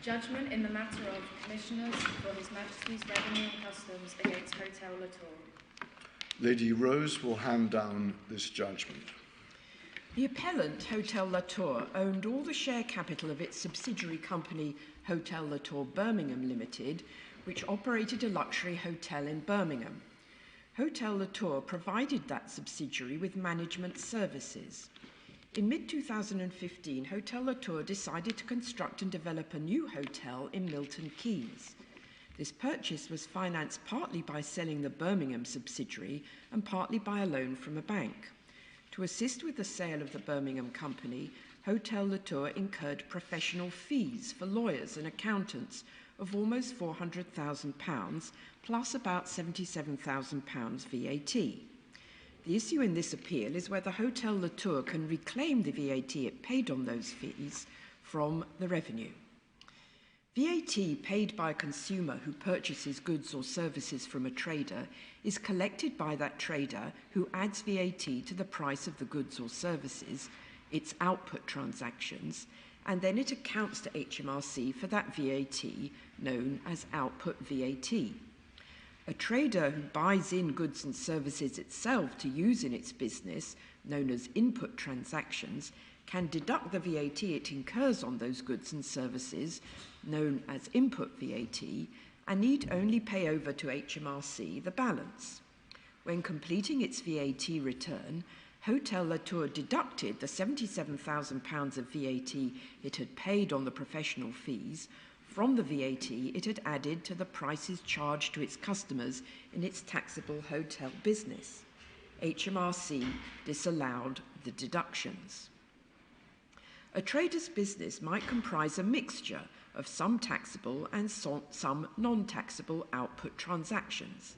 Judgment in the matter of Commissioners for His Majesty's Revenue and Customs against Hotel La Tour. Lady Rose will hand down this judgment. The appellant, Hotel La Tour, owned all the share capital of its subsidiary company, Hotel La Tour Birmingham Ltd, which operated a luxury hotel in Birmingham. Hotel La Tour provided that subsidiary with management services. In mid-2015, Hotel La Tour decided to construct and develop a new hotel in Milton Keynes. This purchase was financed partly by selling the Birmingham subsidiary and partly by a loan from a bank. To assist with the sale of the Birmingham company, Hotel La Tour incurred professional fees for lawyers and accountants of almost £400,000 plus about £77,000 VAT. The issue in this appeal is whether Hotel La Tour can reclaim the VAT it paid on those fees from the revenue. VAT paid by a consumer who purchases goods or services from a trader is collected by that trader who adds VAT to the price of the goods or services, its output transactions, and then it accounts to HMRC for that VAT, known as output VAT. A trader who buys in goods and services itself to use in its business, known as input transactions, can deduct the VAT it incurs on those goods and services, known as input VAT, and need only pay over to HMRC the balance. When completing its VAT return, Hotel La Tour deducted the £77,000 of VAT it had paid on the professional fees from the VAT it had added to the prices charged to its customers in its taxable hotel business. HMRC disallowed the deductions. A trader's business might comprise a mixture of some taxable and some non-taxable output transactions.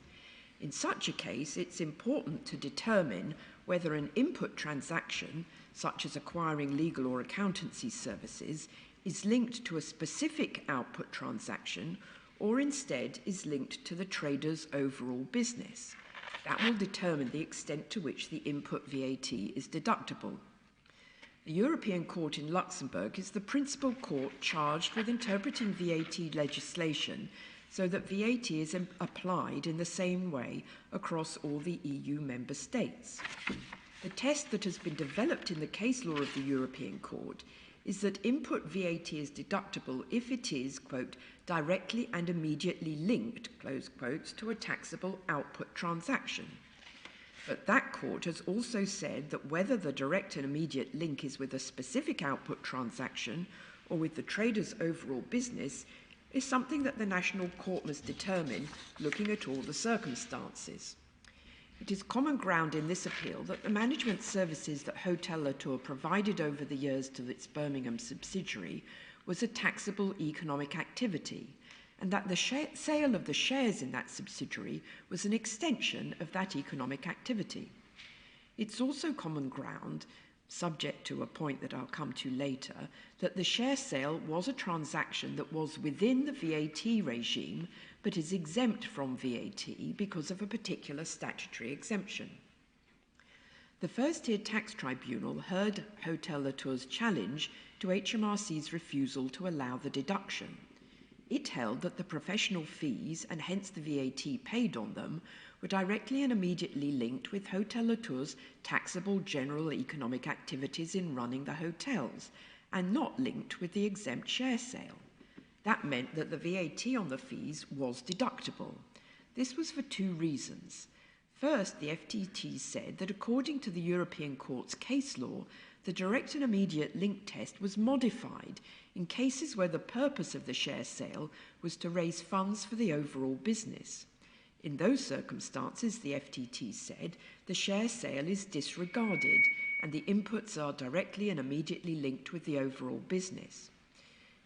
In such a case, it's important to determine whether an input transaction, such as acquiring legal or accountancy services, is linked to a specific output transaction or instead is linked to the trader's overall business. That will determine the extent to which the input VAT is deductible. The European Court in Luxembourg is the principal court charged with interpreting VAT legislation so that VAT is applied in the same way across all the EU member states. The test that has been developed in the case law of the European Court is that input VAT is deductible if it is, quote, directly and immediately linked, close quotes, to a taxable output transaction. But that court has also said that whether the direct and immediate link is with a specific output transaction or with the trader's overall business is something that the national court must determine looking at all the circumstances. It is common ground in this appeal that the management services that Hotel La Tour provided over the years to its Birmingham subsidiary was a taxable economic activity, and that the sale of the shares in that subsidiary was an extension of that economic activity. It's also common ground, subject to a point that I'll come to later, that the share sale was a transaction that was within the VAT regime but is exempt from VAT because of a particular statutory exemption. The first-tier tax tribunal heard Hotel La Tour's challenge to HMRC's refusal to allow the deduction. It held that the professional fees, and hence the VAT paid on them, were directly and immediately linked with Hotel La Tour's taxable general economic activities in running the hotels, and not linked with the exempt share sale. That meant that the VAT on the fees was deductible. This was for two reasons. First, the FTT said that according to the European Court's case law, the direct and immediate link test was modified in cases where the purpose of the share sale was to raise funds for the overall business. In those circumstances, the FTT said, the share sale is disregarded and the inputs are directly and immediately linked with the overall business.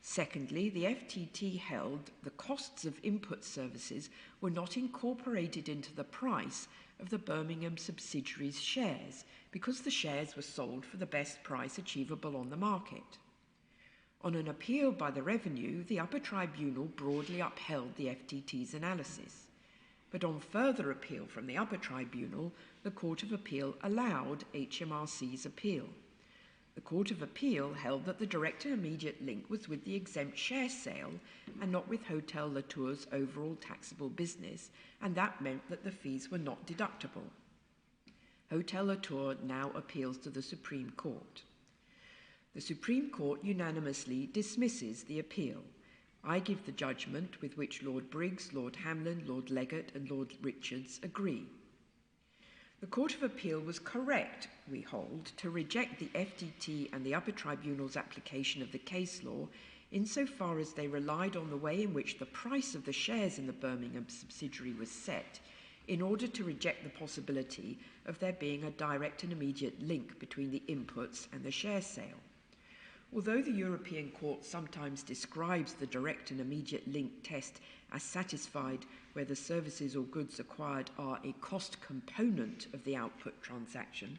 Secondly, the FTT held the costs of input services were not incorporated into the price of the Birmingham subsidiary's shares because the shares were sold for the best price achievable on the market. On an appeal by the Revenue, the upper tribunal broadly upheld the FTT's analysis. But on further appeal from the upper tribunal, the Court of Appeal allowed HMRC's appeal. The Court of Appeal held that the direct and immediate link was with the exempt share sale and not with Hotel La Tour's overall taxable business, and that meant that the fees were not deductible. Hotel La Tour now appeals to the Supreme Court. The Supreme Court unanimously dismisses the appeal. I give the judgment with which Lord Briggs, Lord Hamlin, Lord Leggett and Lord Richards agree. The Court of Appeal was correct, we hold, to reject the FDT and the upper tribunal's application of the case law insofar as they relied on the way in which the price of the shares in the Birmingham subsidiary was set in order to reject the possibility of there being a direct and immediate link between the inputs and the share sale. Although the European Court sometimes describes the direct and immediate link test as satisfied where the services or goods acquired are a cost component of the output transaction,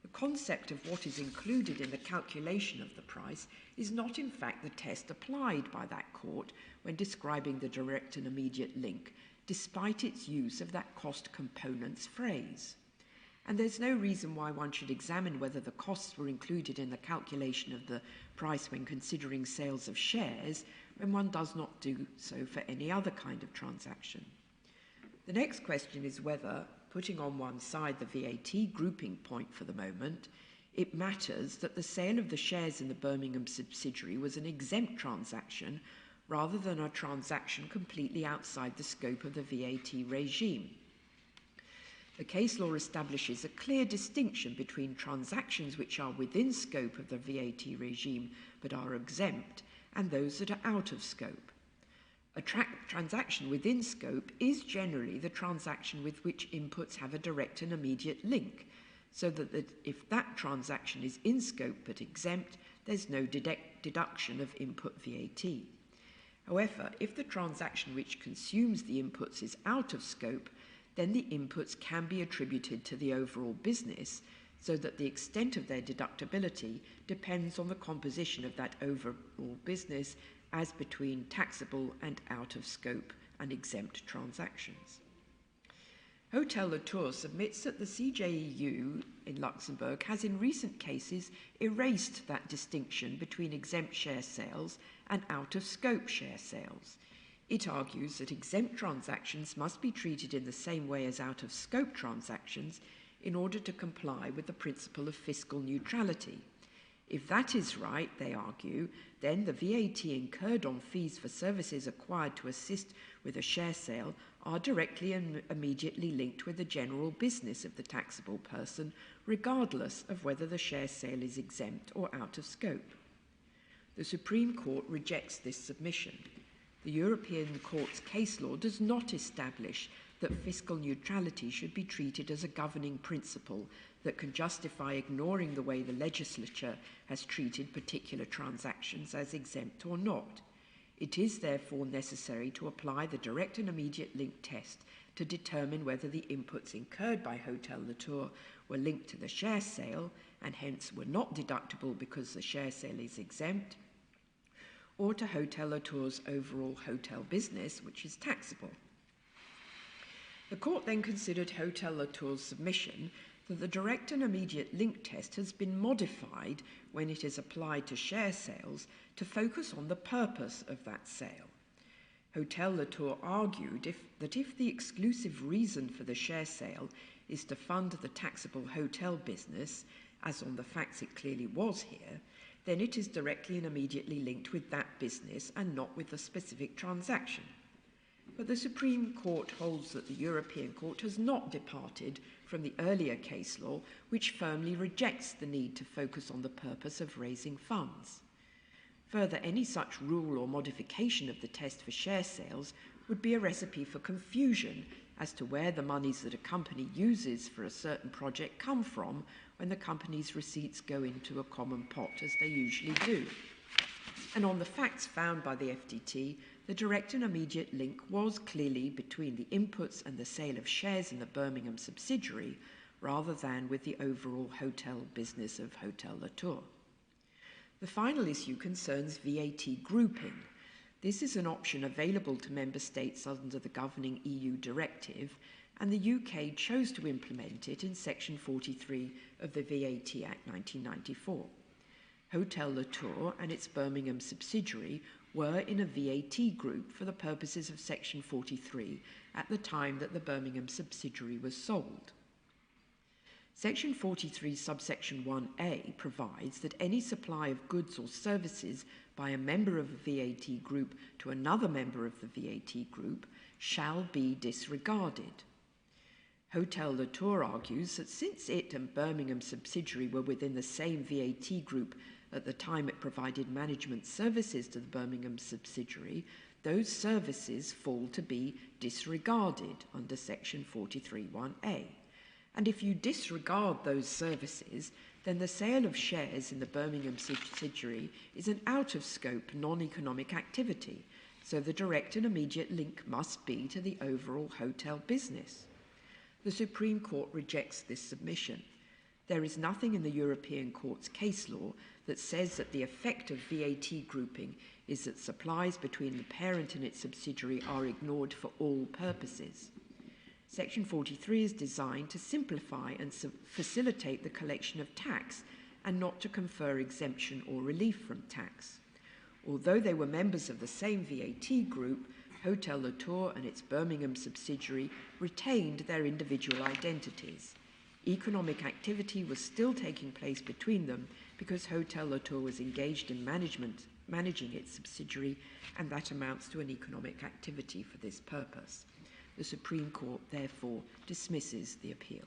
the concept of what is included in the calculation of the price is not in fact the test applied by that court when describing the direct and immediate link, despite its use of that cost components phrase. And there's no reason why one should examine whether the costs were included in the calculation of the price when considering sales of shares when one does not do so for any other kind of transaction. The next question is whether, putting on one side the VAT grouping point for the moment, it matters that the sale of the shares in the Birmingham subsidiary was an exempt transaction rather than a transaction completely outside the scope of the VAT regime. The case law establishes a clear distinction between transactions which are within scope of the VAT regime but are exempt and those that are out of scope. A transaction within scope is generally the transaction with which inputs have a direct and immediate link, so that if that transaction is in scope but exempt, there's no deduction of input VAT. However, if the transaction which consumes the inputs is out of scope, then the inputs can be attributed to the overall business, so that the extent of their deductibility depends on the composition of that overall business as between taxable and out of scope and exempt transactions. Hotel La Tour submits that the CJEU in Luxembourg has in recent cases erased that distinction between exempt share sales and out of scope share sales. It argues that exempt transactions must be treated in the same way as out of scope transactions in order to comply with the principle of fiscal neutrality. If that is right, they argue, then the VAT incurred on fees for services acquired to assist with a share sale are directly and immediately linked with the general business of the taxable person, regardless of whether the share sale is exempt or out of scope. The Supreme Court rejects this submission. The European Court's case law does not establish that fiscal neutrality should be treated as a governing principle that can justify ignoring the way the legislature has treated particular transactions as exempt or not. It is therefore necessary to apply the direct and immediate link test to determine whether the inputs incurred by Hotel La Tour were linked to the share sale and hence were not deductible because the share sale is exempt, or to Hotel La Tour's overall hotel business, which is taxable. The court then considered Hotel La Tour's submission that the direct and immediate link test has been modified when it is applied to share sales to focus on the purpose of that sale. Hotel La Tour argued that if the exclusive reason for the share sale is to fund the taxable hotel business, as on the facts it clearly was here, then it is directly and immediately linked with that business and not with the specific transaction. But the Supreme Court holds that the European Court has not departed from the earlier case law, which firmly rejects the need to focus on the purpose of raising funds. Further, any such rule or modification of the test for share sales would be a recipe for confusion as to where the monies that a company uses for a certain project come from when the company's receipts go into a common pot, as they usually do. And on the facts found by the FDT, the direct and immediate link was clearly between the inputs and the sale of shares in the Birmingham subsidiary, rather than with the overall hotel business of Hotel La Tour. The final issue concerns VAT grouping. This is an option available to member states under the governing EU directive, and the UK chose to implement it in Section 43 of the VAT Act 1994. Hotel La Tour and its Birmingham subsidiary were in a VAT group for the purposes of Section 43 at the time that the Birmingham subsidiary was sold. Section 43, subsection 1A provides that any supply of goods or services by a member of a VAT group to another member of the VAT group shall be disregarded. Hotel La Tour argues that since it and Birmingham subsidiary were within the same VAT group at the time it provided management services to the Birmingham subsidiary, those services fall to be disregarded under Section 43(1)(a. And if you disregard those services, then the sale of shares in the Birmingham subsidiary is an out-of-scope, non-economic activity, so the direct and immediate link must be to the overall hotel business. The Supreme Court rejects this submission. There is nothing in the European Court's case law that says that the effect of VAT grouping is that supplies between the parent and its subsidiary are ignored for all purposes. Section 43 is designed to simplify and facilitate the collection of tax and not to confer exemption or relief from tax. Although they were members of the same VAT group, Hotel La Tour and its Birmingham subsidiary retained their individual identities. Economic activity was still taking place between them because Hotel La Tour was engaged in managing its subsidiary, and that amounts to an economic activity for this purpose. The Supreme Court, therefore, dismisses the appeal.